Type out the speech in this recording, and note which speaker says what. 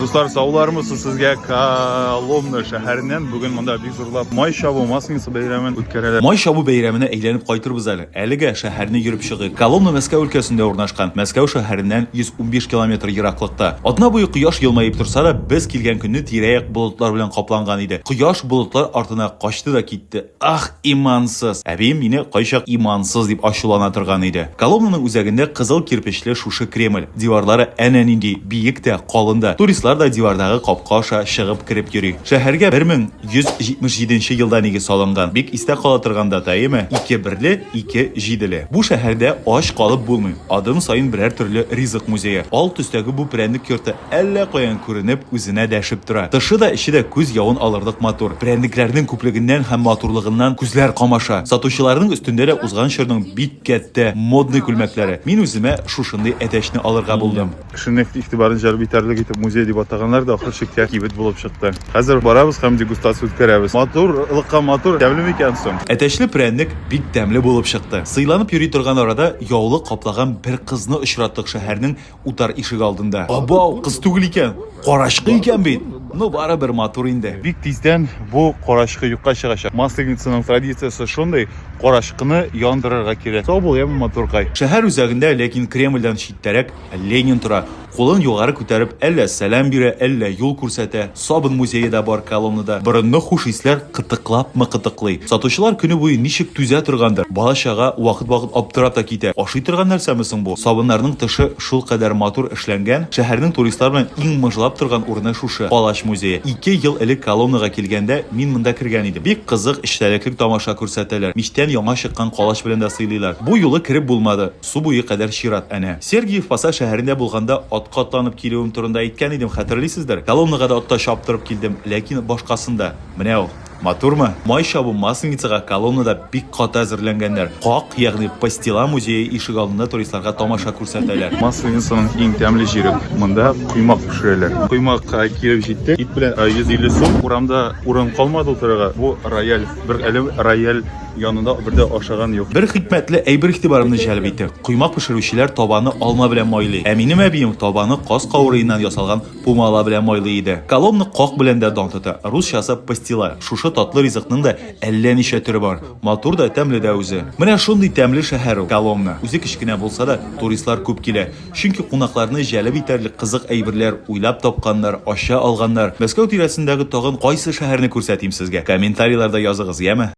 Speaker 1: Dostlar sağlarmısınız sizge Kolomna şəhərindən bugün mında bir zırlab May şabı Maslinisi beyramını ötkərələr.
Speaker 2: May şabı beyramına eğlenip qaytırбыз әле. Әлегә шәһәрне йөреп чыгыйк. Коломна Мәскәү өлкәсендә урнашкан. Мәскәү шәһәреннән 115 км ераклыкта. Атна буе кояш елмаеп торса да, без килгән көнне тирә-як болытлар белән капланган иде. Кояш болытлар артына качты да китте. Ах, имансыз. Әбием мине кайчак имансыз дип ачулана торган иде. Коломнаның үзәгендә кызыл кирпечле шушы Кремль. Диварлары әнә нинди биек тә, калын да. Туристлар да дивардагы капка аша чыгып кирип йөри. Шәһәргә 1177 елда нигез салынган. Бик истә кала торган дата, әйеме? 2-1-ле, 2-7-ле. Бу шәһәрдә ач калып булмый. Адым сайын берәр төрле ризык музее. Алт өстәге бу прәндик йорты әллә каян күренеп үзенә дәшеп тора. Тышы да иче дә күз явын алырлык матур. Прәндикләрнең күплегеннән һәм матурлыгыннан күзләр камаша. Сатучыларның өстендә дә узган чорның бик кәттә модный күлмәкләре. Мин үземә шушындый әтәчне алырга булдым.
Speaker 1: Кешенең игътибарын җәлеп итәрлек итеп музей дип атаганнар да ахыр чиктә кибет булып чыкты. Хәзер барабыз һәм дегустация үткәрәбез. Матурлыкка матур тәмле икән соң.
Speaker 2: Әтәчле прәндик бик тәмле булып чыкты. Сыйланып йөри торган арада яулык каплаган бер кызны очраттык шәһәрнең утар ишек алдында. Абау, кыз түгел икән, карашкы икән бит. Ну бары бер матур инде.
Speaker 1: Бик тиздән бу карашкы юкка чыгачак. Масленицаның традициясе шундый, карашкыны яндырырга кирәк. Сау бул, яме матуркай.
Speaker 2: Шәһәр үзәгендә, ләкин Кремльдән читтәрәк Ленин тора. Кулын югары күтәреп, әллә сәлам бирә, әллә юл күрсәтә. Сабын музее да бар Коломнада. Борынны хуш исләр кытыклапмы кытыклый. Сатучылар көне буе ничек түзә торгандыр. Бала-чага вакыт-вакыт аптырап та китә. Ашый торган нәрсәме соң бу? Сабыннарның тышы шул кадәр матур эшләнгән. Шәһәрнең туристлар белән иң мыжлап торган урыны шушы. Палач музее. 2 ел элек Коломнага килгәндә мин монда кергән идем. Бик кызык эчтәлеклек тамаша күрсәтәләр. Мичтән яңа чыккан калач белән дә сыйлыйлар. Бу юлы кирип булмады. Су буе кадәр чират әнә. Сергиев Паса шәһәрендә булганда атка атланып килүем турында әйткән идем, хәтерлисездер. Коломнага да атта чаптырып килдем, ләкин башкасында. Менә ул. Матурмы? Май шабы Масленицага Коломнада бик каты әзерләнгәннәр. Как, ягъни пастила музее ишек алдында туристларга тамаша күрсәтәләр.
Speaker 1: Масленицаның иң тәмле җире. Монда куймак пешерәләр. Куймакка килеп җитте. Ит белән 150 сум. Урамда урын калмады утырырга. Бу рояль. Бер әле рояль янында бердә ашаган юк.
Speaker 2: Бер хикмәтле әйбер игътибарымны җәлеп итте. Куймак пешерүчеләр табаны алма белән майлый. Ә минем әбием табаны каз каурыеннан ясалган пумала белән майлый иде. Коломна кок белән дә дан тота. Русчасы пастила. Шушы татлы ризыкның да әллә ничә төре бар. Матур да тәмле дә үзе. Менә шундый тәмле шәһәр ул Коломна. Үзе кичкенә булса да туристлар күп килә. Чөнки кунакларны җәлеп итәрлек кызык әйберләр уйлап тапканнар, аша алганнар. Мәскәү тирәсендәге тагын кайсы шәһәрне күрсәтим сезгә? Комментарийларда языгыз, яме?